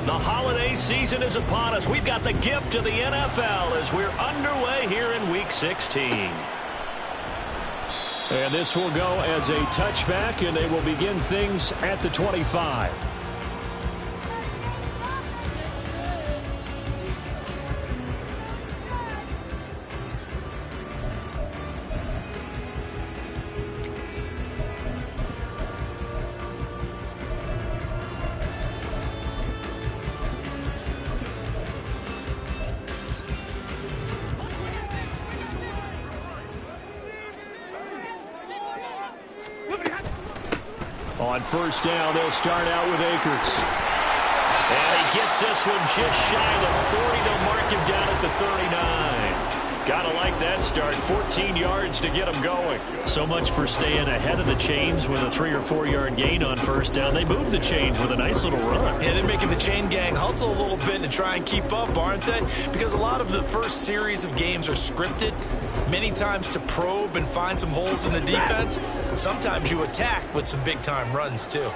The holiday season is upon us. We've got the gift of the NFL as we're underway here in Week 16. And this will go as a touchback, and they will begin things at the 25. On first down, they'll start out with Akers. And he gets this one just shy of the 40. They'll mark him down at the 39. Gotta like that start. 14 yards to get him going. So much for staying ahead of the chains with a 3 or 4 yard gain on first down. They move the chains with a nice little run. Yeah, they're making the chain gang hustle a little bit to try and keep up, aren't they? Because a lot of the first series of games are scripted, many times to probe and find some holes in the defense. Sometimes you attack with some big-time runs, too.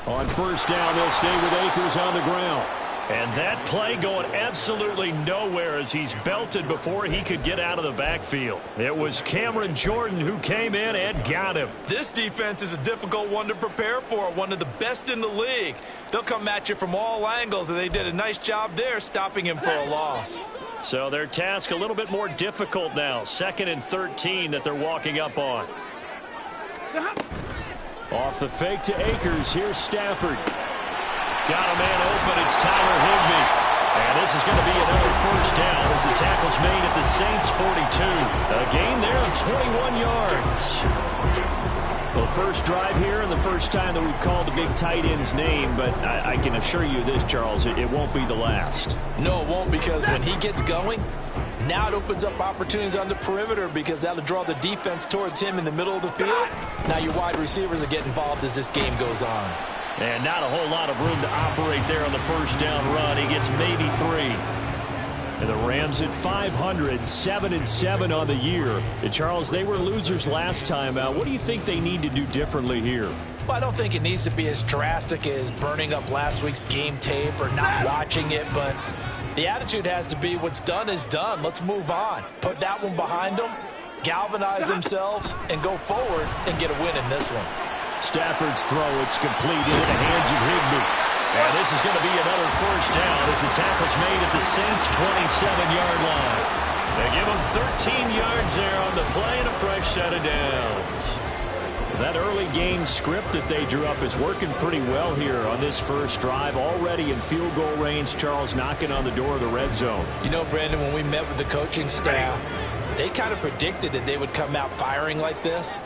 On first down, they'll stay with Akers on the ground. And that play going absolutely nowhere as he's belted before he could get out of the backfield. It was Cameron Jordan who came in and got him. This defense is a difficult one to prepare for, one of the best in the league. They'll come at you from all angles, and they did a nice job there stopping him for a loss. So their task a little bit more difficult now. 2nd and 13 that they're walking up on. Off the fake to Akers. Here's Stafford. Got a man open. It's Tyler Higbee. And this is going to be another first down as the tackle's made at the Saints' 42. A gain there of 21 yards. Well, first drive here and the first time that we've called the big tight end's name, but I can assure you this, Charles, it won't be the last. No, it won't, because when he gets going, now it opens up opportunities on the perimeter because that'll draw the defense towards him in the middle of the field. Now your wide receivers will get involved as this game goes on. And not a whole lot of room to operate there on the first down run. He gets maybe 3. And the Rams at 500, 7-7 on the year. And Charles, they were losers last time out. What do you think they need to do differently here? Well, I don't think it needs to be as drastic as burning up last week's game tape or not watching it, but the attitude has to be what's done is done. Let's move on. Put that one behind them, galvanize themselves, and go forward and get a win in this one. Stafford's throw, it's complete into the hands of Higbee. And this is going to be another first down as the tackle's made at the Saints' 27-yard line. They give them 13 yards there on the play and a fresh set of downs. That early game script that they drew up is working pretty well here on this first drive. Already in field goal range, Charles knocking on the door of the red zone. You know, Brandon, when we met with the coaching staff, they kind of predicted that they would come out firing like this.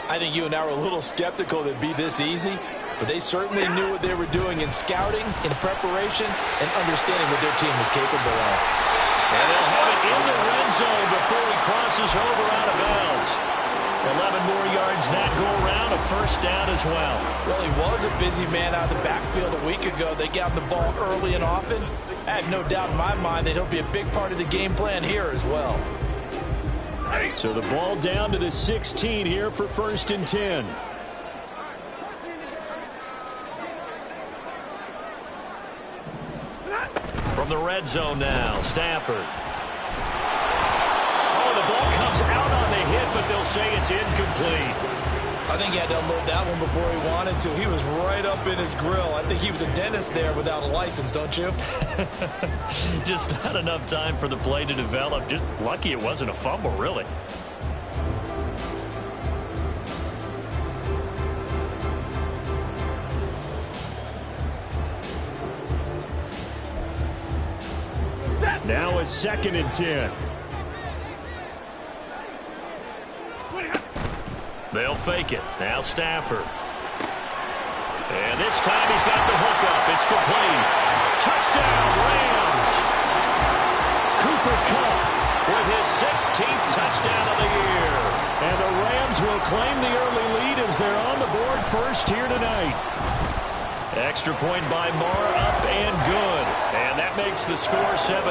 I think you and I were a little skeptical that it'd be this easy, but they certainly knew what they were doing in scouting, in preparation, and understanding what their team was capable of. And they'll have it in the red zone before he crosses over out of bounds. 11 more yards that go around, a first down as well. Well, he was a busy man out of the backfield a week ago. They got him the ball early and often. I have no doubt in my mind that he'll be a big part of the game plan here as well. So the ball down to the 16 here for 1st and 10. From the red zone now, Stafford. Oh, the ball comes out on the hit, but they'll say it's incomplete. I think he had to unload that one before he wanted to. He was right up in his grill. I think he was a dentist there without a license, don't you? Just not enough time for the play to develop. Just lucky it wasn't a fumble, really. Now it's 2nd and 10. They'll fake it. Now Stafford. And this time he's got the hook up. It's complete. Touchdown, Rams. Cooper Kupp with his 16th touchdown of the year. And the Rams will claim the early lead as they're on the board first here tonight. Extra point by Marr, up and good. And that makes the score 7-0.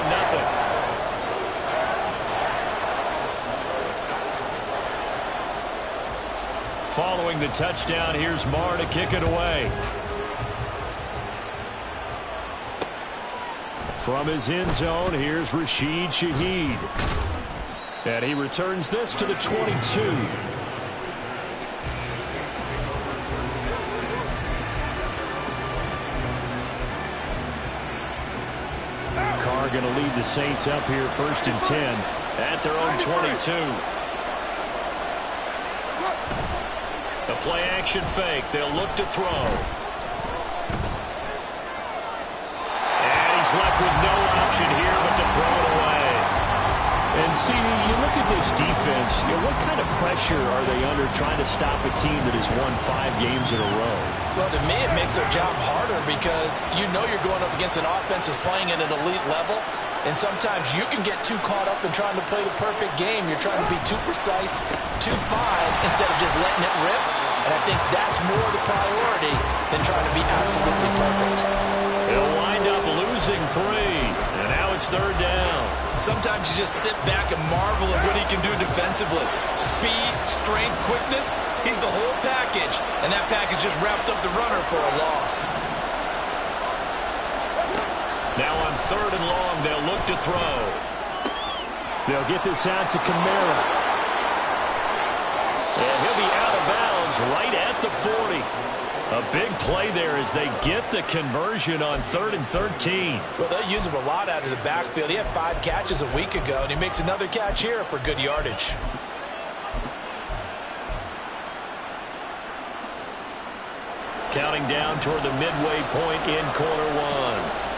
Following the touchdown, here's Marr to kick it away. From his end zone, here's Rashid Shaheed. And he returns this to the 22. Carr going to lead the Saints up here 1st and 10. At their own 22. A play-action fake. They'll look to throw. And he's left with no option here but to throw it away. And see, you look at this defense, what kind of pressure are they under trying to stop a team that has won 5 games in a row? Well, to me, it makes their job harder because you know you're going up against an offense that's playing at an elite level. And sometimes you can get too caught up in trying to play the perfect game. You're trying to be too precise, too fine, instead of just letting it rip. And I think that's more the priority than trying to be absolutely perfect. They'll wind up losing 3. And now it's 3rd down. Sometimes you just sit back and marvel at what he can do defensively. Speed, strength, quickness, he's the whole package. And that package just wrapped up the runner for a loss. Now on 3rd and long, they'll look to throw. They'll get this out to Kamara. And he'll be out of bounds right at the 40. A big play there as they get the conversion on 3rd and 13. Well, they'll use him a lot out of the backfield. He had 5 catches a week ago, and he makes another catch here for good yardage. Counting down toward the midway point in quarter 1.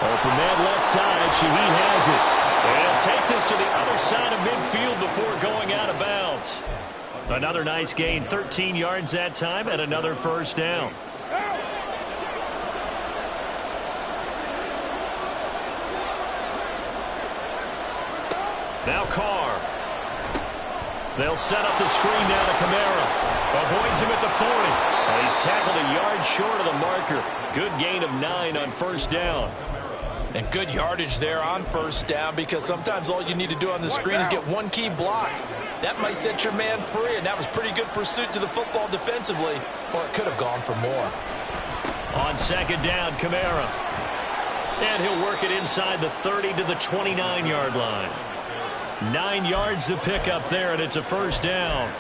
Open man left side. Shaheed has it. And take this to the other side of midfield before going out of bounds. Another nice gain, 13 yards that time, and another 1st down. Now Carr. They'll set up the screen down to Kamara. Avoids him at the 40. And he's tackled a yard short of the marker. Good gain of 9 on 1st down. And good yardage there on 1st down because sometimes all you need to do on the screen is get one key block. That might set your man free, and that was pretty good pursuit to the football defensively, or it could have gone for more. On 2nd down, Kamara. And he'll work it inside the 30 to the 29-yard line. 9 yards to pick up there, and it's a 1st down.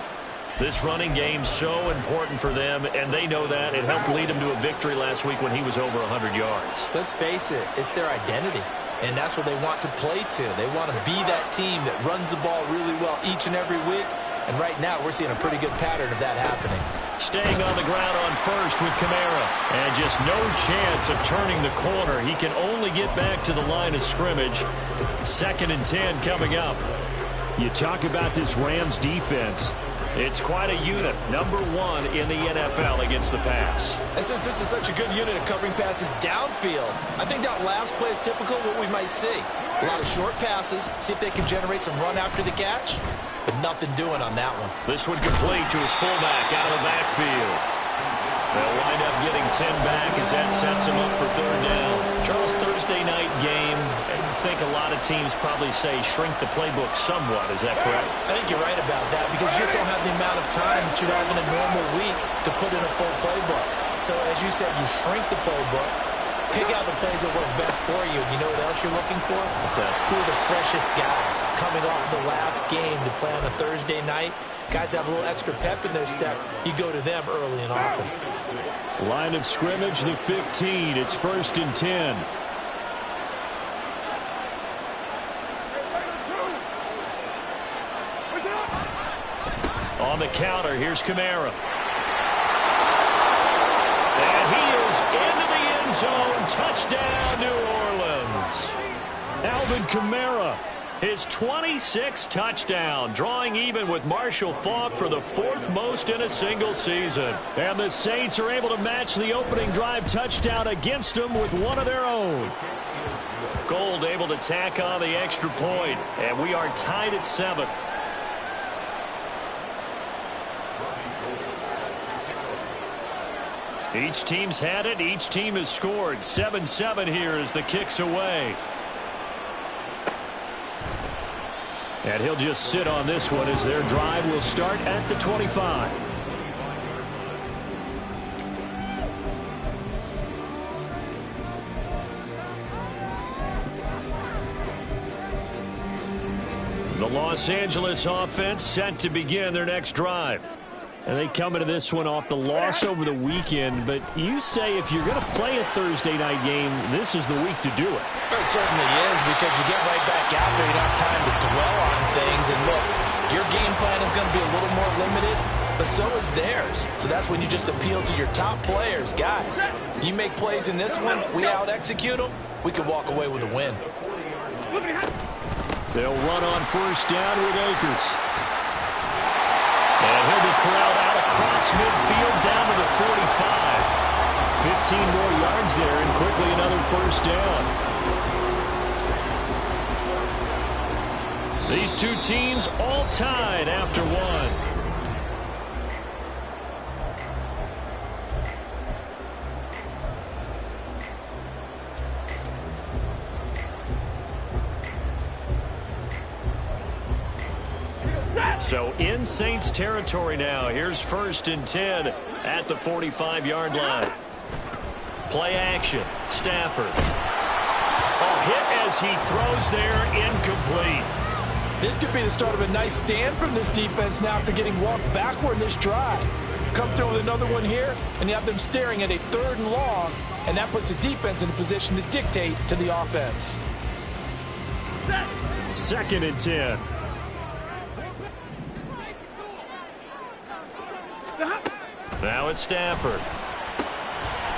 This running game's so important for them, and they know that. It helped lead them to a victory last week when he was over 100 yards. Let's face it, it's their identity, and that's what they want to play to. They want to be that team that runs the ball really well each and every week, and right now we're seeing a pretty good pattern of that happening. Staying on the ground on 1st with Kamara, and just no chance of turning the corner. He can only get back to the line of scrimmage. 2nd and 10 coming up. You talk about this Rams defense. It's quite a unit, number 1 in the NFL against the pass. And since this is such a good unit of covering passes downfield, I think that last play is typical of what we might see. A lot of short passes, see if they can generate some run after the catch, but nothing doing on that one. This one complete to his fullback out of the backfield. They'll wind up getting 10 back as that sets him up for 3rd down. Charles, Thursday night game, I think a lot of teams probably say shrink the playbook somewhat. Is that correct? I think you're right about that because you just don't have the amount of time that you have in a normal week to put in a full playbook. So as you said, you shrink the playbook, pick out the plays that work best for you. You know what else you're looking for? What's that? Who are the freshest guys coming off the last game to play on a Thursday night? Guys have a little extra pep in their step. You go to them early and often. Line of scrimmage, the 15. It's 1st and 10. On the counter, here's Kamara. And he is into the end zone. Touchdown, New Orleans. Alvin Kamara. His 26th touchdown, drawing even with Marshall Faulk for the 4th most in a single season. And the Saints are able to match the opening drive touchdown against them with one of their own. Gold able to tack on the extra point, and we are tied at 7. Each team's had it. Each team has scored. 7-7 here as the kick's away. And he'll just sit on this one as their drive will start at the 25. The Los Angeles offense set to begin their next drive. And they come into this one off the loss over the weekend, but you say if you're going to play a Thursday night game, this is the week to do it. It certainly is, because you get right back out there. You don't have time to dwell on things. And look, your game plan is going to be a little more limited, but so is theirs. So that's when you just appeal to your top players. Guys, you make plays in this one, we out-execute them, we can walk away with a win. They'll run on first down with Akers. And he'll be corralled out across midfield down to the 45. 15 more yards there, and quickly another first down. These two teams all tied after one. So in Saints territory now. Here's 1st and 10 at the 45-yard line. Play action. Stafford. Hit as he throws there, incomplete. This could be the start of a nice stand from this defense now after getting walked backward in this drive. Come through with another one here, and you have them staring at a 3rd and long, and that puts the defense in a position to dictate to the offense. 2nd and 10. Now it's Stafford.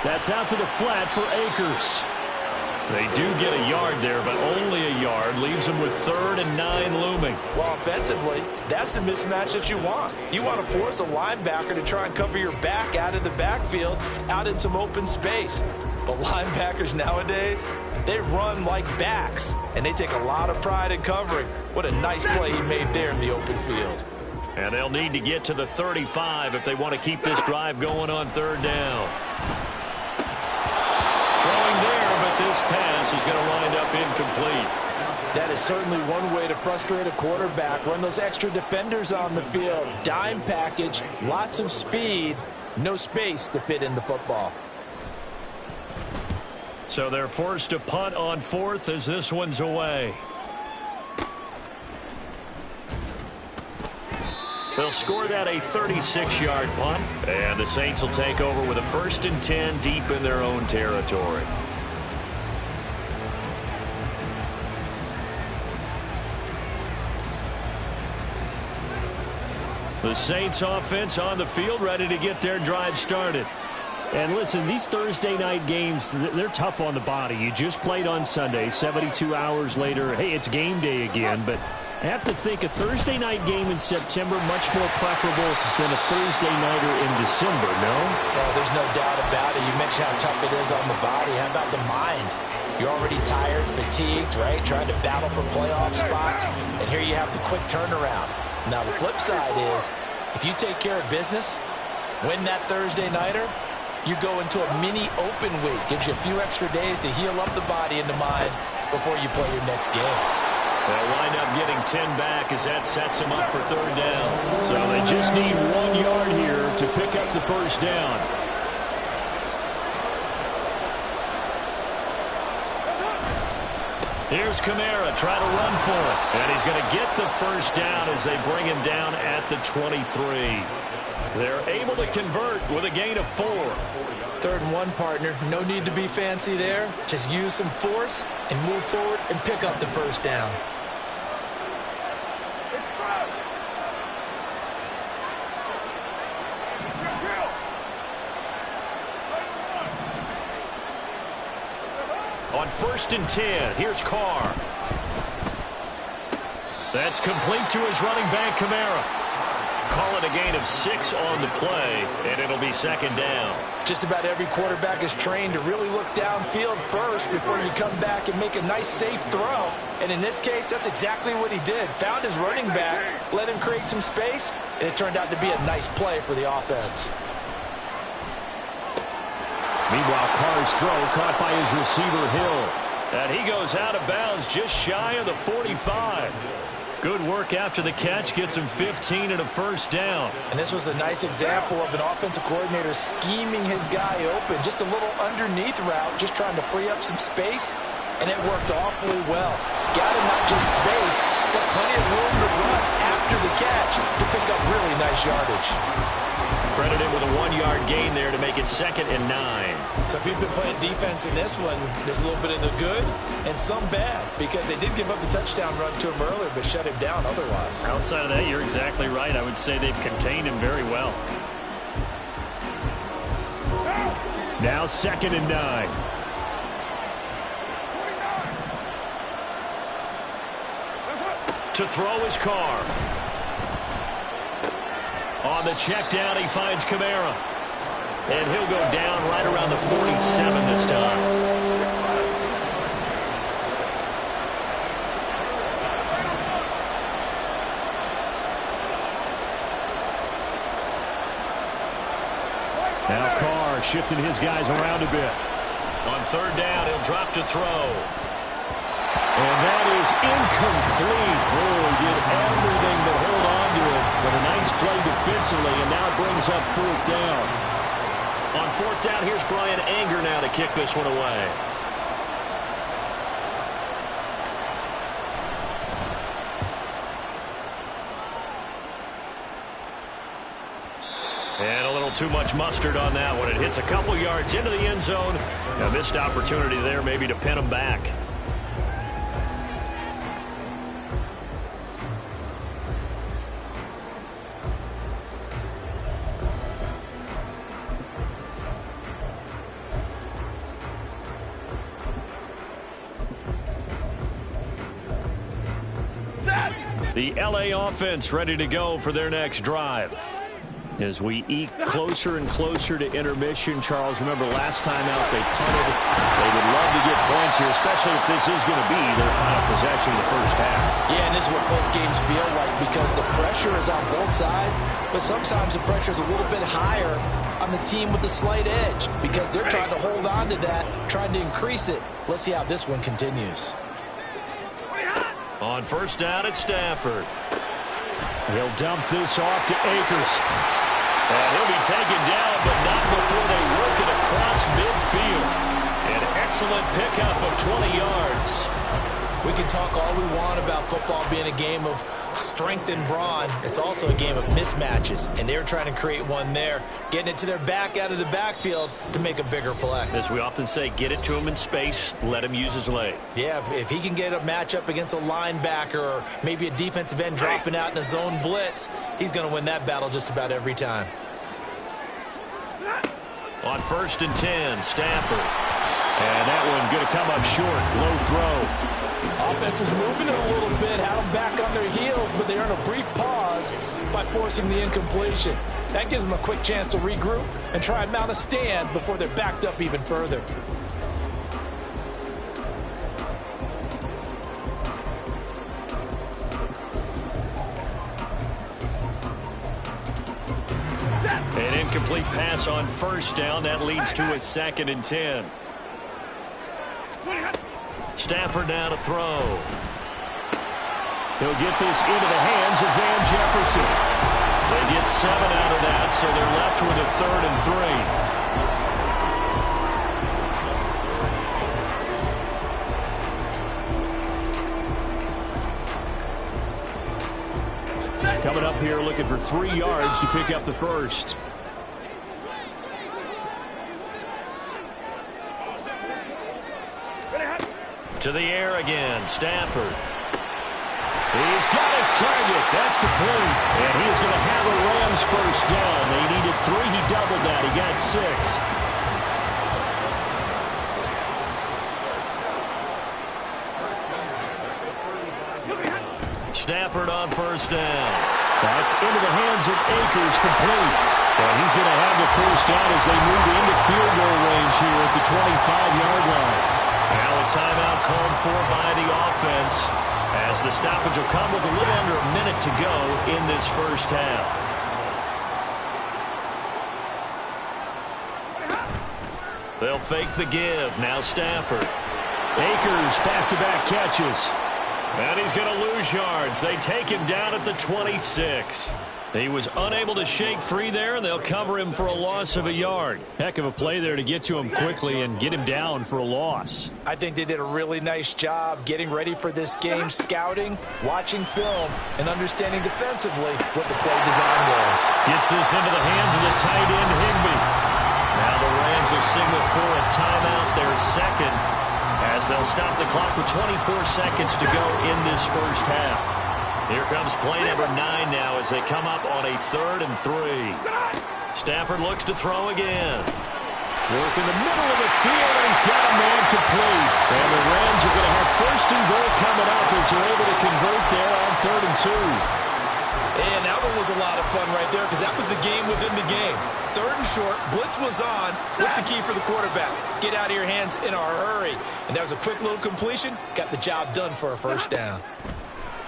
That's out to the flat for Akers. They do get a yard there, but only a yard. Leaves them with 3rd and 9 looming. Well, offensively, that's the mismatch that you want. You want to force a linebacker to try and cover your back out of the backfield, out in some open space. But linebackers nowadays, they run like backs, and they take a lot of pride in covering. What a nice play he made there in the open field. And they'll need to get to the 35 if they want to keep this drive going on 3rd down. Throwing there, but this pass is going to wind up incomplete. That is certainly one way to frustrate a quarterback. Run those extra defenders on the field. Dime package, lots of speed, no space to fit in the football. So they're forced to punt on 4th as this one's away. They'll score that a 36-yard punt, and the Saints will take over with a 1st and 10 deep in their own territory. The Saints offense on the field, ready to get their drive started. And listen, these Thursday night games, they're tough on the body. You just played on Sunday, 72 hours later, hey, it's game day again, but I have to think a Thursday night game in September much more preferable than a Thursday nighter in December, no? Well, there's no doubt about it. You mentioned how tough it is on the body. How about the mind? You're already tired, fatigued, right? Trying to battle for playoff spots. And here you have the quick turnaround. Now, the flip side is, if you take care of business, win that Thursday nighter, you go into a mini open week. Gives you a few extra days to heal up the body and the mind before you play your next game. They'll wind up getting 10 back as that sets them up for 3rd down. So they just need 1 yard here to pick up the 1st down. Here's Kamara, try to run for it. And he's going to get the 1st down as they bring him down at the 23. They're able to convert with a gain of 4. 3rd and 1, partner. No need to be fancy there. Just use some force and move forward and pick up the 1st down. On 1st and 10, here's Carr. That's complete to his running back, Kamara. Call it a gain of 6 on the play, and it'll be 2nd down. Just about every quarterback is trained to really look downfield first before you come back and make a nice, safe throw. And in this case, that's exactly what he did. Found his running back, let him create some space, and it turned out to be a nice play for the offense. Meanwhile, Carr's throw caught by his receiver, Hill. And he goes out of bounds just shy of the 45. Good work after the catch. Gets him 15 and a 1st down. And this was a nice example of an offensive coordinator scheming his guy open. Just a little underneath route, just trying to free up some space. and it worked awfully well. Got him not just space, but plenty of room to run after the catch to pick up really nice yardage. Credited with a 1-yard gain there to make it 2nd and 9. So if you've been playing defense in this one, there's a little bit of the good and some bad, because they did give up the touchdown run to him earlier, but shut him down otherwise. Outside of that, you're exactly right. I would say they've contained him very well. Now 2nd and 9. To throw his car. On the check down, he finds Kamara. And he'll go down right around the 47 this time. Now Carr shifting his guys around a bit. On 3rd down, he'll drop to throw. And that is incomplete. Oh, he did everything but hold on to it. But a nice play defensively, and now it brings up 4th down. On 4th down, here's Brian Anger now to kick this one away. And a little too much mustard on that one. It hits a couple yards into the end zone. A missed opportunity there maybe to pin him back. The L.A. offense ready to go for their next drive. As we eke closer and closer to intermission, Charles, remember last time out they punted. They would love to get points here, especially if this is going to be their final possession of the first half. Yeah, and this is what close games feel like, because the pressure is on both sides, but sometimes the pressure is a little bit higher on the team with the slight edge, because they're trying to hold on to that, trying to increase it. Let's see how this one continues. On 1st down, it's Stafford. He'll dump this off to Akers. And he'll be taken down, but not before they work it across midfield. An excellent pickup of 20 yards. We can talk all we want about football being a game of strength and brawn. It's also a game of mismatches, and they're trying to create one there, getting it to their back out of the backfield to make a bigger play. As we often say, get it to him in space, let him use his leg. Yeah, if he can get a matchup against a linebacker or maybe a defensive end dropping out in a zone blitz, he's going to win that battle just about every time. On 1st and 10, Stafford. And that one going to come up short. Low throw. Offense was moving it a little bit, had them back on their heels, but they earned a brief pause by forcing the incompletion. That gives them a quick chance to regroup and try and mount a stand before they're backed up even further. An incomplete pass on 1st down. That leads to a 2nd and 10. Stafford now to throw. He'll get this into the hands of Van Jefferson. They get 7 out of that, so they're left with a 3rd and 3. Coming up here looking for 3 yards to pick up the first. To the air again, Stafford. He's got his target. That's complete. And he's going to have a Rams first down. They needed 3. He doubled that. He got 6. Stafford on 1st down. That's into the hands of Akers, complete. And he's going to have the first down as they move into field goal range here at the 25-yard line. Now a timeout called for by the offense, as the stoppage will come with a little under a minute to go in this first half. They'll fake the give. Now Stafford. Akers back-to-back catches. And he's going to lose yards. They take him down at the 26. He was unable to shake free there, and they'll cover him for a loss of a yard. Heck of a play there to get to him quickly and get him down for a loss. I think they did a really nice job getting ready for this game, scouting, watching film, and understanding defensively what the play design was. Gets this into the hands of the tight end, Higbee. Now the Rams will signal for a timeout, their second, as they'll stop the clock with 24 seconds to go in this first half. Here comes play number 9 now as they come up on a 3rd and 3. Stafford looks to throw again. Work in the middle of the field, and he's got a man complete. And the Rams are going to have 1st and goal coming up as they're able to convert there on 3rd and 2. And that one was a lot of fun right there because that was the game within the game. 3rd and short, blitz was on. What's the key for the quarterback? Get out of your hands in a hurry. And that was a quick little completion. Got the job done for a 1st down.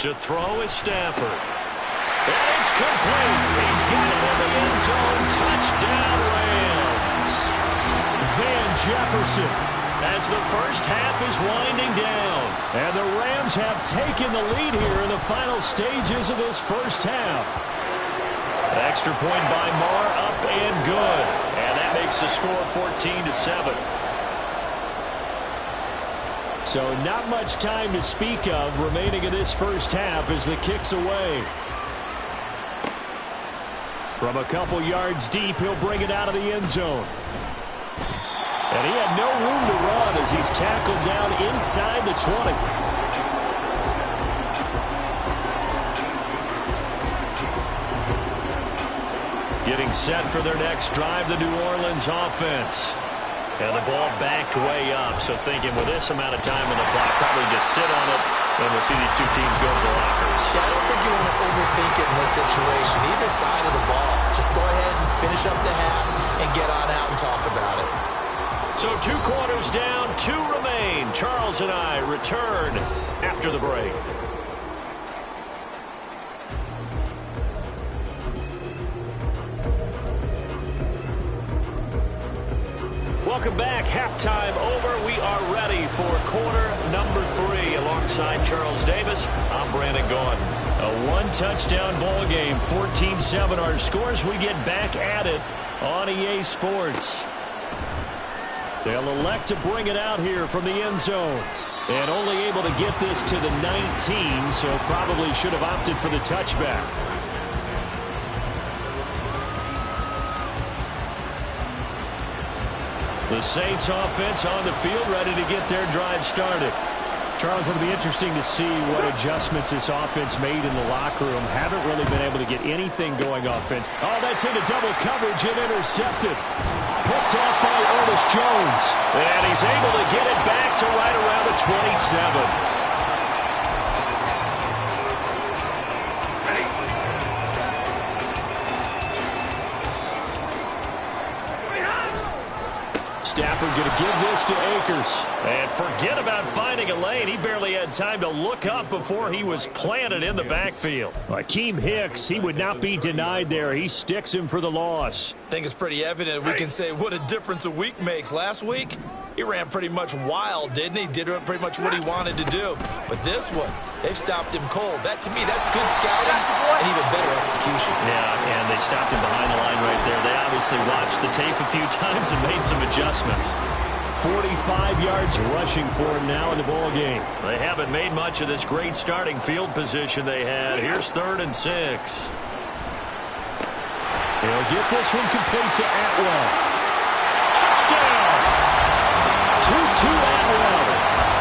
To throw is Stafford. And it's complete. He's got it in the end zone. Touchdown, Rams. Van Jefferson. As the first half is winding down. And the Rams have taken the lead here in the final stages of this first half. Extra point by Marr, up and good. And that makes the score 14-7. So not much time to speak of remaining in this first half as the kick's away. From a couple yards deep, he'll bring it out of the end zone. And he had no room to run as he's tackled down inside the 20. Getting set for their next drive, the New Orleans offense. And the ball backed way up, so thinking with this amount of time on the clock, probably just sit on it, and we'll see these two teams go to the lockers. Yeah, I don't think you want to overthink it in this situation. Either side of the ball. Just go ahead and finish up the half and get on out and talk about it. So 2 quarters down, 2 remain. Charles and I return after the break. Welcome back. Halftime over. We are ready for quarter number 3. Alongside Charles Davis, I'm Brandon Gaudin. A 1-touchdown ball game, 14-7 our scores. We get back at it on EA Sports. They'll elect to bring it out here from the end zone. And only able to get this to the 19, so probably should have opted for the touchback. The Saints offense on the field, ready to get their drive started. Charles, it'll be interesting to see what adjustments this offense made in the locker room. Haven't really been able to get anything going offense. Oh, that's into double coverage and intercepted. Picked off by Ernest Jones. And he's able to get it back to right around the 27. Stafford going to give this to Akers. And forget about finding a lane. He barely had time to look up before he was planted in the backfield. Akeem Hicks, he would not be denied there. He sticks him for the loss. I think it's pretty evident. We can say what a difference a week makes. Last week, he ran pretty much wild, didn't he? Did pretty much what he wanted to do. But this one, they've stopped him cold. That, to me, that's good scouting and even better execution. Yeah, and they stopped him behind the line right there. They obviously watched the tape a few times and made some adjustments. 45 yards rushing for him now in the ball game. They haven't made much of this great starting field position they had. Here's 3rd and 6. He'll get this one complete to Atwell. Touchdown! To Atwell.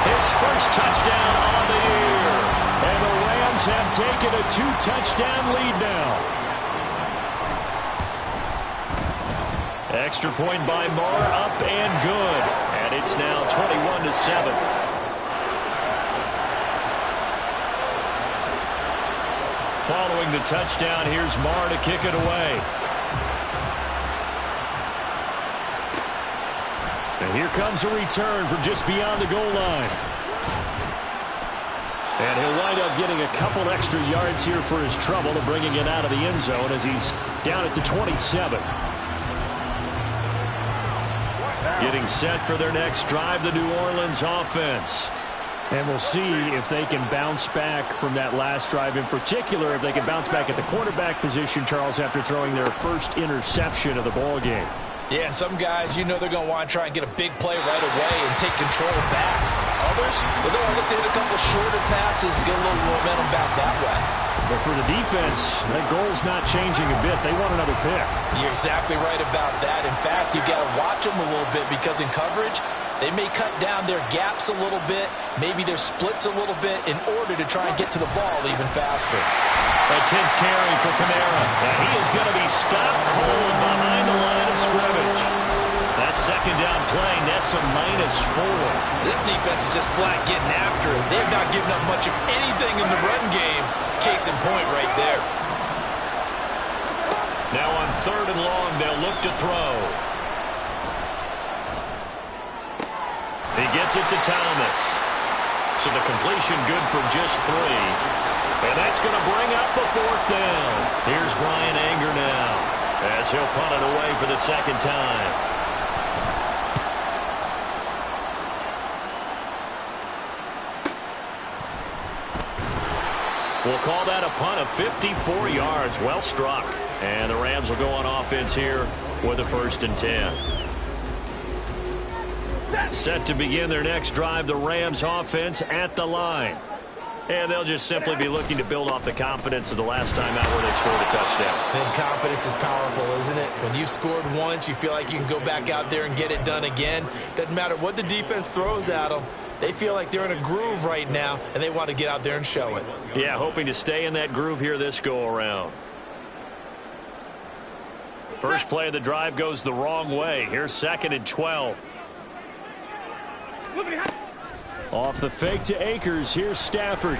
His first touchdown on the year. And the Rams have taken a 2-touchdown lead now. Extra point by Marr, up and good. And it's now 21-7. Following the touchdown, here's Marr to kick it away. And here comes a return from just beyond the goal line. And he'll wind up getting a couple extra yards here for his trouble to bringing it out of the end zone as he's down at the 27. Getting set for their next drive, the New Orleans offense. And we'll see if they can bounce back from that last drive, in particular, if they can bounce back at the quarterback position, Charles, after throwing their first interception of the ball game. Yeah, and some guys, you know they're going to want to try and get a big play right away and take control back. Others, they're going to look to hit a couple shorter passes and get a little momentum back that way. But for the defense, that goal's not changing a bit. They want another pick. You're exactly right about that. In fact, you got to watch them a little bit because in coverage, they may cut down their gaps a little bit, maybe their splits a little bit in order to try and get to the ball even faster. A 10th carry for Kamara. And he is going to be stopped cold behind the line of scrimmage. That second down play, that's a -4. This defense is just flat getting after it. They've not given up much of anything in the run game. Case in point right there. Now on 3rd and long, they'll look to throw. He gets it to Thomas. So the completion good for just 3. And that's going to bring up the 4th down. Here's Brian Anger now as he'll punt it away for the second time. We'll call that a punt of 54 yards. Well struck. And the Rams will go on offense here with a 1st and 10. Set to begin their next drive, the Rams offense at the line. And they'll just simply be looking to build off the confidence of the last time out where they scored a touchdown. And confidence is powerful, isn't it? When you've scored once, you feel like you can go back out there and get it done again. Doesn't matter what the defense throws at them. They feel like they're in a groove right now, and they want to get out there and show it. Yeah, hoping to stay in that groove here this go-around. First play of the drive goes the wrong way. Here's 2nd and 12. Off the fake to Akers. Here's Stafford.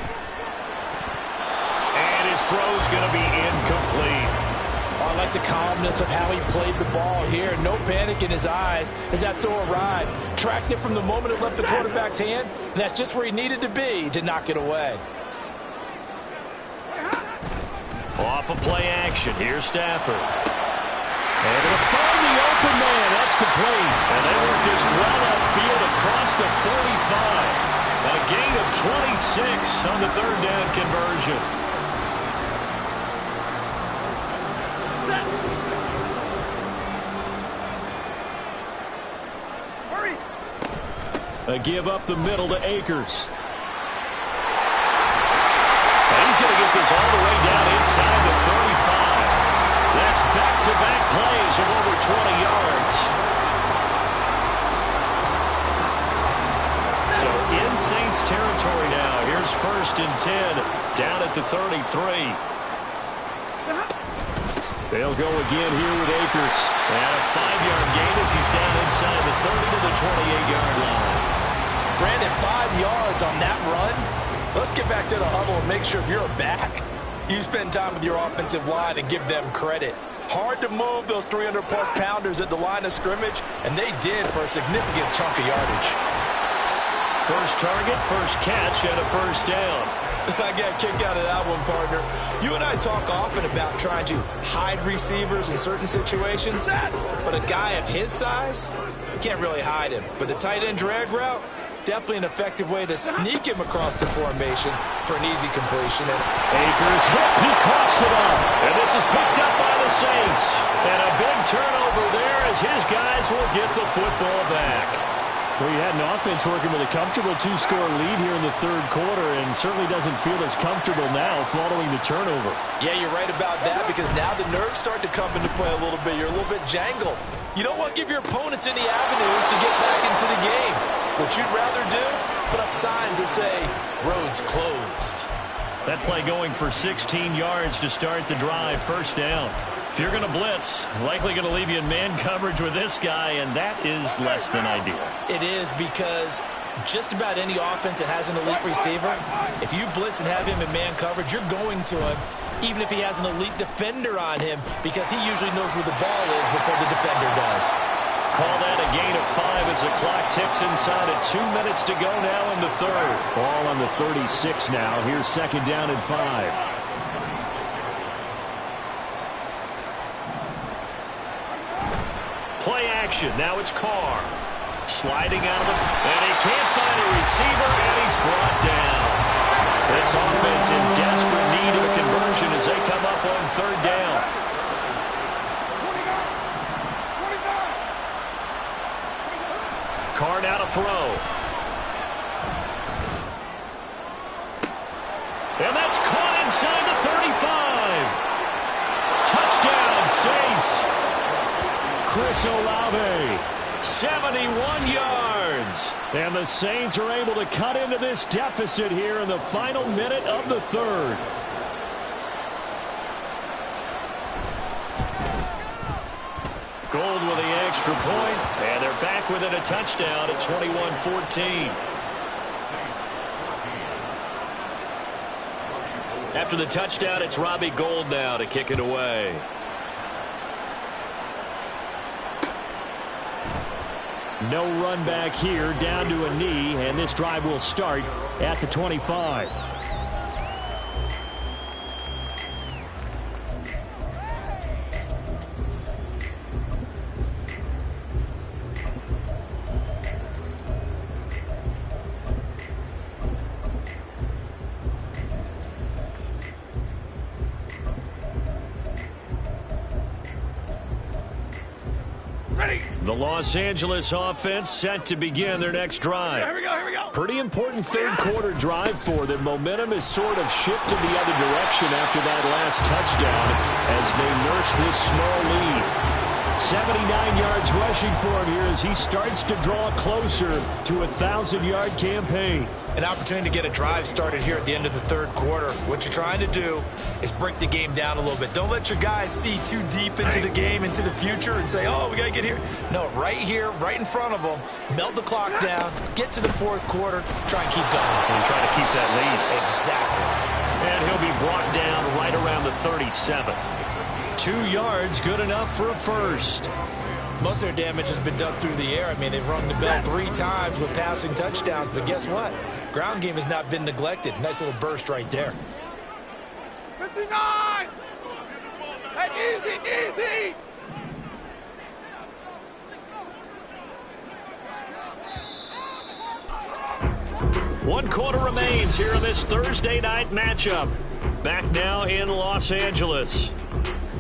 And his throw's going to be incomplete. I like the calmness of how he played the ball here. No panic in his eyes as that throw arrived. Tracked it from the moment it left the quarterback's hand, and that's just where he needed to be to knock it away. Off of play action. Here's Stafford. And to find the open man. That's complete. And they work this well upfield across the 45. A gain of 26 on the 3rd down conversion. A give up the middle to Akers. And he's going to get this all the way down inside the 35. That's back-to-back plays of over 20 yards. So in Saints territory now. Here's 1st and 10 down at the 33. They'll go again here with Akers. And a 5-yard gain as he's down inside the 30 to the 28-yard line. Brandon, 5 yards on that run. Let's get back to the huddle and make sure if you're a back, you spend time with your offensive line and give them credit. Hard to move those 300-plus pounders at the line of scrimmage, and they did for a significant chunk of yardage. First target, first catch, and a 1st down. I got a kick out of that one, partner. You and I talk often about trying to hide receivers in certain situations, but a guy of his size, you can't really hide him. But the tight end drag route, definitely an effective way to sneak him across the formation for an easy completion. And Akers hit. He coughs it up. And this is picked up by the Saints. And a big turnover there as his guys will get the football back. Well, you had an offense working with a comfortable 2-score lead here in the 3rd quarter and certainly doesn't feel as comfortable now following the turnover. Yeah, you're right about that because now the nerves start to come into play a little bit. You're a little bit jangled. You don't want to give your opponents any avenues to get back into the game. What you'd rather do, put up signs that say, roads closed. That play going for 16 yards to start the drive. 1st down. If you're going to blitz, likely going to leave you in man coverage with this guy, and that is less than ideal. It is because just about any offense that has an elite receiver, if you blitz and have him in man coverage, you're going to him, even if he has an elite defender on him, because he usually knows where the ball is before the defender does. Call that a gain of 5 as the clock ticks inside of 2 minutes to go now in the 3rd. Ball on the 36 now. Here's 2nd down and 5. Play action. Now it's Carr. Sliding out of it, and he can't find a receiver, and he's brought down. This offense in desperate need of a conversion as they come up on third down. Carr now to throw. And that's caught inside the 35. Touchdown, Saints. Chris Olave, 71 yards. And the Saints are able to cut into this deficit here in the final minute of the third. Gold with the extra point, and they're back within a touchdown at 21-14. After the touchdown, it's Robbie Gould now to kick it away. No run back here, down to a knee, and this drive will start at the 25. The Los Angeles offense set to begin their next drive. Here we go. Pretty important third quarter drive for them. Momentum has sort of shifted the other direction after that last touchdown as they nurse this small lead. 79 yards rushing for him here as he starts to draw closer to a 1,000-yard campaign. An opportunity to get a drive started here at the end of the third quarter. What you're trying to do is break the game down a little bit. Don't let your guys see too deep into the game, into the future, and say, oh, we got to get here. No, right here, right in front of them, melt the clock down, get to the fourth quarter, try and keep going. And try to keep that lead. Exactly. And he'll be brought down right around the 37. 2 yards, good enough for a first. Most of their damage has been done through the air. I mean, they've rung the bell 3 times with passing touchdowns, but guess what? Ground game has not been neglected. Nice little burst right there. 59! Hey, easy! One quarter remains here in this Thursday night matchup. Back now in Los Angeles.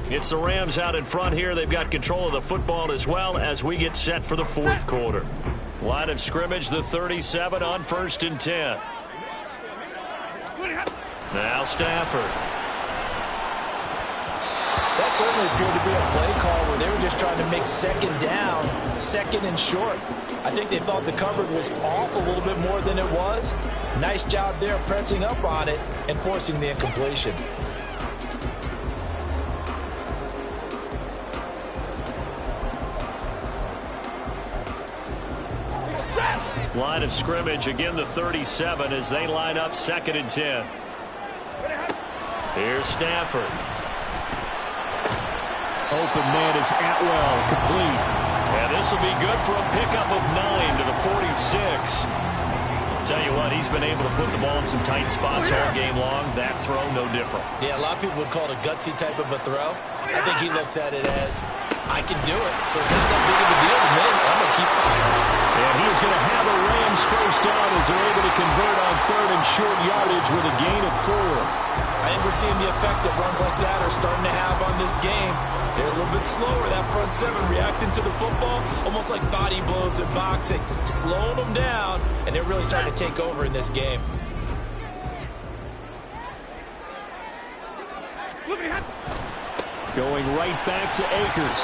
It's the Rams out in front here. They've got control of the football as well as we get set for the fourth quarter. Line of scrimmage, the 37 on 1st and 10. Now Stafford. That certainly appeared to be a play call where they were just trying to make second down, second and short. I think they thought the coverage was off a little bit more than it was. Nice job there pressing up on it and forcing the incompletion. Line of scrimmage, again the 37 as they line up 2nd and 10. Here's Stafford. Open man is Atwell, complete. And this will be good for a pickup of 9 to the 46. Tell you what, he's been able to put the ball in some tight spots all game long. That throw, no different. Yeah, a lot of people would call it a gutsy type of a throw. I think he looks at it as, I can do it. So it's not that big of a deal to me. I'm going to keep firing. And he's going to have a Rams first down as they're able to convert on 3rd and short yardage with a gain of 4. I think we're seeing the effect that runs like that are starting to have on this game. They're a little bit slower, that front 7 reacting to the football, almost like body blows in boxing, slowing them down, and they're really starting to take over in this game. Going right back to Akers.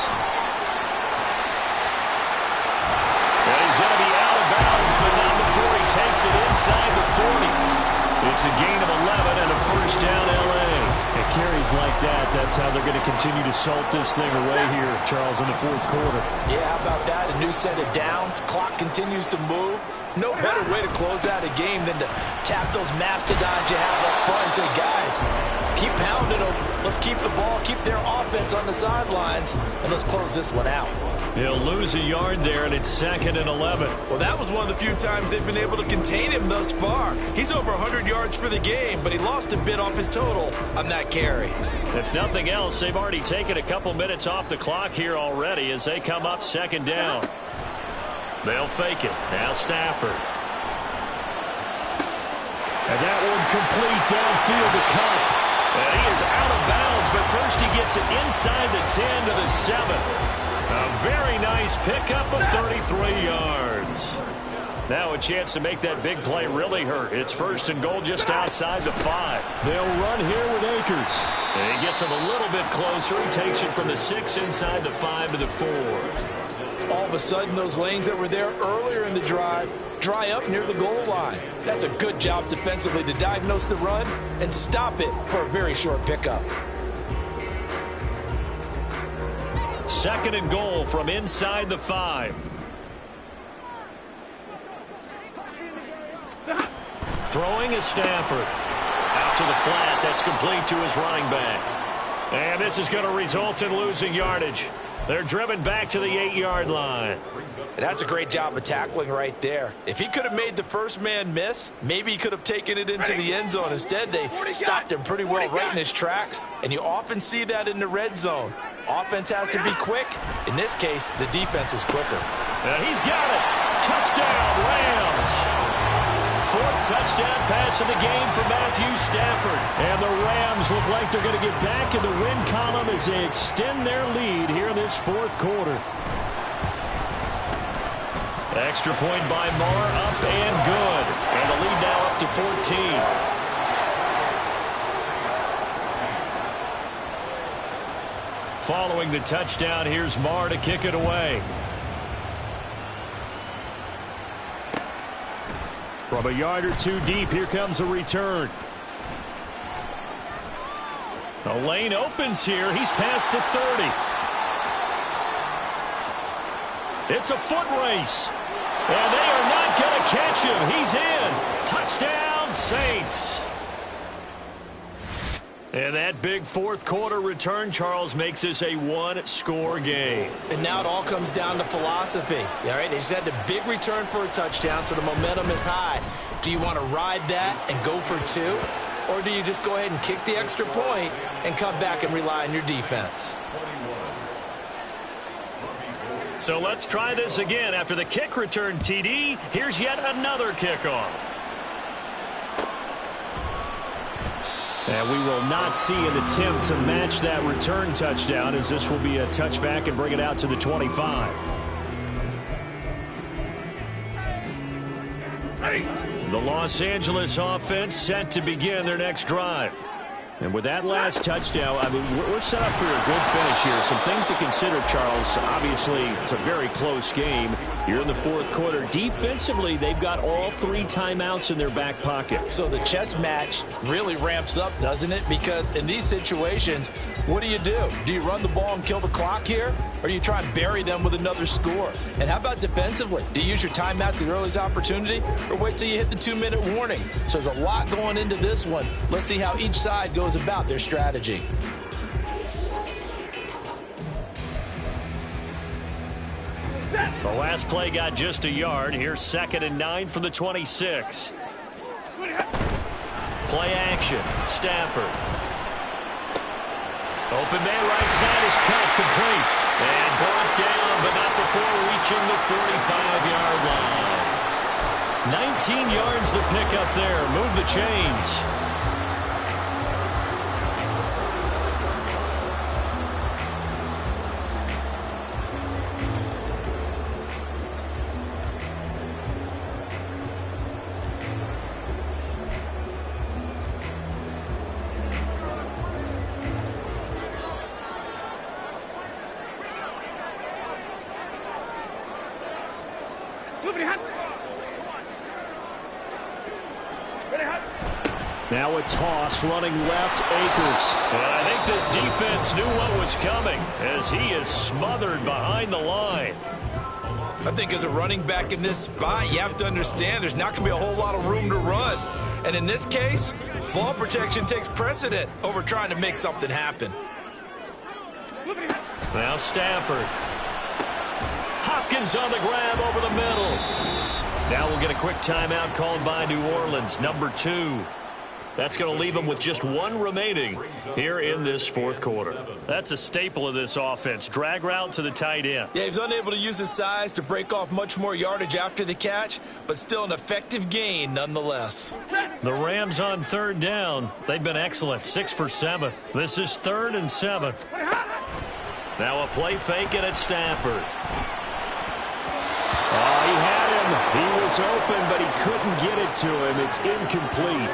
And he's going to be out of bounds, but not before he takes it inside the 40. It's a gain of 11 and a first down L.A. It carries like that. That's how they're going to continue to salt this thing away here, Charles, in the fourth quarter. Yeah, how about that? A new set of downs. Clock continues to move. No better way to close out a game than to tap those mastodons you have up front and say, guys, keep pounding them. Let's keep the ball, keep their offense on the sidelines, and let's close this one out. He'll lose a yard there, and it's 2nd and 11. Well, that was one of the few times they've been able to contain him thus far. He's over 100 yards for the game, but he lost a bit off his total on that carry. If nothing else, they've already taken a couple minutes off the clock here already as they come up 2nd down. They'll fake it. Now Stafford. And that one complete downfield to Cup. And he is out of bounds, but first he gets it inside the 10 to the 7. A very nice pickup of 33 yards. Now a chance to make that big play really hurt. It's first and goal just outside the 5. They'll run here with Akers. And he gets him a little bit closer. He takes it from the 6 inside the 5 to the 4. All of a sudden, those lanes that were there earlier in the drive dry up near the goal line. That's a good job defensively to diagnose the run and stop it for a very short pickup. Second and goal from inside the 5. Throwing is Stafford. Out to the flat. That's complete to his running back. And this is going to result in losing yardage. They're driven back to the 8-yard line. That's a great job of tackling right there. If he could have made the first man miss, maybe he could have taken it into the end zone. Instead, they stopped him pretty well right in his tracks, and you often see that in the red zone. Offense has to be quick. In this case, the defense was quicker. And he's got it. Touchdown, Rams. Fourth touchdown pass of the game for Matthew Stafford. And the Rams look like they're going to get back in the win column as they extend their lead here in this fourth quarter. Extra point by Moore, up and good. And the lead now up to 14. Following the touchdown, here's Moore to kick it away. From a yard or two deep, here comes a return. The lane opens here. He's past the 30. It's a foot race. And they are not going to catch him. He's in. Touchdown, Saints. And that big fourth quarter return, Charles, makes this a one-score game. And now it all comes down to philosophy. All right, they just had the big return for a touchdown, so the momentum is high. Do you want to ride that and go for 2? Or do you just go ahead and kick the extra point and come back and rely on your defense? So let's try this again. After the kick return, TD, here's yet another kickoff. And we will not see an attempt to match that return touchdown, as this will be a touchback and bring it out to the 25. The Los Angeles offense set to begin their next drive. And with that last touchdown, I mean, we're set up for a good finish here. Some things to consider, Charles. Obviously, it's a very close game. You're in the fourth quarter. Defensively, they've got all 3 timeouts in their back pocket. So the chess match really ramps up, doesn't it? Because in these situations, what do? Do you run the ball and kill the clock here? Or do you try and bury them with another score? And how about defensively? Do you use your timeouts at the earliest opportunity? Or wait till you hit the 2-minute warning? So there's a lot going into this one. Let's see how each side goes about their strategy. The last play got just a yard. Here's 2nd and 9 from the 26. Play action. Stafford. Open man right side is cut complete. And brought down, but not before reaching the 45-yard line. 19 yards to pick up there. Move the chains. Now a toss running left, Akers. And I think this defense knew what was coming as he is smothered behind the line. I think as a running back in this spot, you have to understand there's not going to be a whole lot of room to run. And in this case, ball protection takes precedent over trying to make something happen. Now Stafford. Hopkins on the grab over the middle. Now we'll get a quick timeout called by New Orleans, number 2. That's going to leave them with just one remaining here in this fourth quarter. That's a staple of this offense. Drag route to the tight end. Yeah, he was unable to use his size to break off much more yardage after the catch, but still an effective gain nonetheless. The Rams on third down. They've been excellent. 6 for 7. This is 3rd and 7. Now a play fake it at Stafford. Oh, he had him. He was open, but he couldn't get it to him. It's incomplete.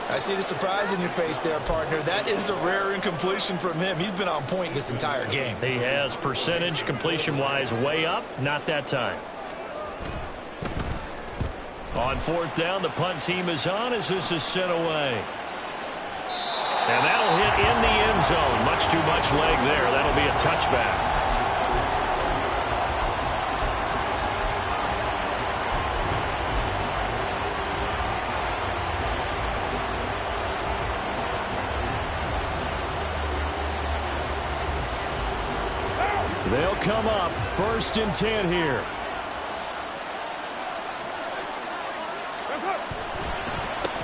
I see the surprise in your face there, partner. That is a rare incompletion from him. He's been on point this entire game. He has percentage completion-wise way up. Not that time. On 4th down, the punt team is on as this is sent away. And that'll hit in the end zone. Much too much leg there. That'll be a touchback. They'll come up 1st and 10 here.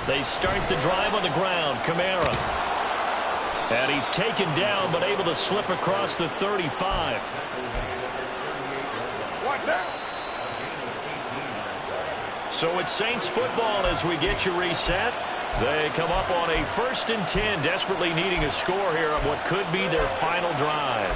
They start the drive on the ground. Kamara. And he's taken down but able to slip across the 35. So it's Saints football as we get you reset. They come up on a 1st and 10, desperately needing a score here on what could be their final drive.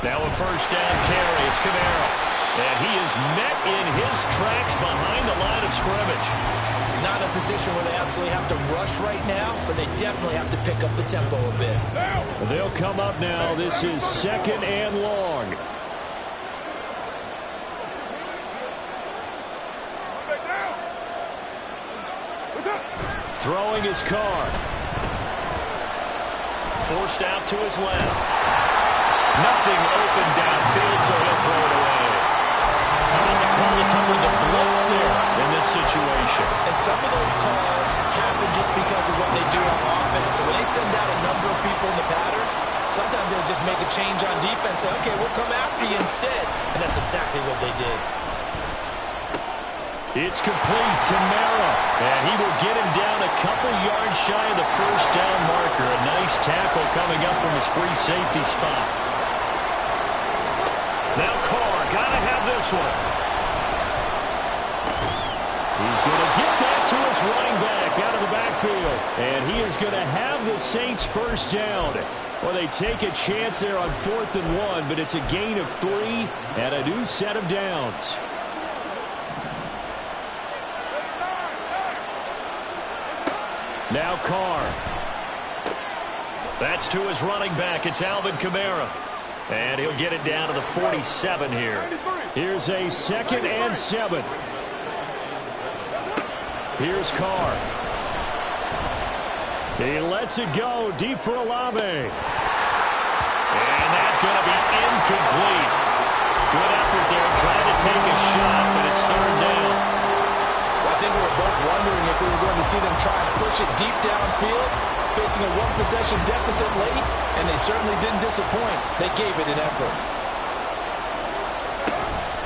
Now a 1st down carry. It's Kamara. And he is met in his tracks behind the line of scrimmage. Not in a position where they absolutely have to rush right now, but they definitely have to pick up the tempo a bit. They'll come up now. This is 2nd and long. Throwing his car. Forced out to his left. Nothing open downfield, so he'll throw it away. How about the call to cover the blitz there in this situation? And some of those calls happen just because of what they do on offense. So when they send out a number of people in the pattern, sometimes they'll just make a change on defense. Say, okay, we'll come after you instead. And that's exactly what they did. It's complete. Kamara. And he will get him down a couple yards shy of the 1st down marker. A nice tackle coming up from his free safety spot. Now Carr, gotta have this one. He's going to get that to his running back out of the backfield. And he is going to have the Saints 1st down. Well, they take a chance there on 4th and 1, but it's a gain of 3 and a new set of downs. Now Carr. That's to his running back. It's Alvin Kamara. And he'll get it down to the 47 here. Here's a 2nd and 7. Here's Carr. He lets it go deep for Olave. And that's going to be incomplete. Good effort there trying to take a shot, but it's 3rd down. I think we were both wondering if we were going to see them try and push it deep downfield, facing a 1-possession deficit late, and they certainly didn't disappoint. They gave it an effort.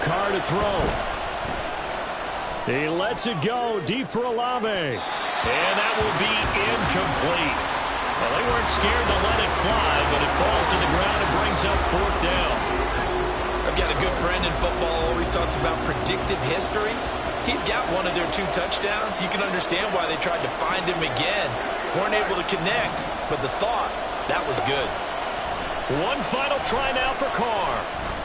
Carr to throw. He lets it go deep for Olave. And that will be incomplete. Well, they weren't scared to let it fly, but it falls to the ground and brings up 4th down. I've got a good friend in football, always talks about predictive history. He's got one of their 2 touchdowns. You can understand why they tried to find him again. Weren't able to connect, but the thought, that was good. One final try now for Carr.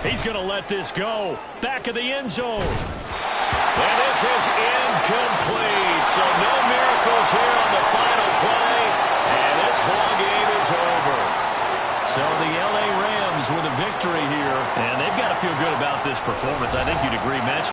He's going to let this go. Back of the end zone. And this is incomplete. So no miracles here on the final play. And this ball game is over. So the L.A. Rams with a victory here. And they've got to feel good about this performance. I think you'd agree, Matt.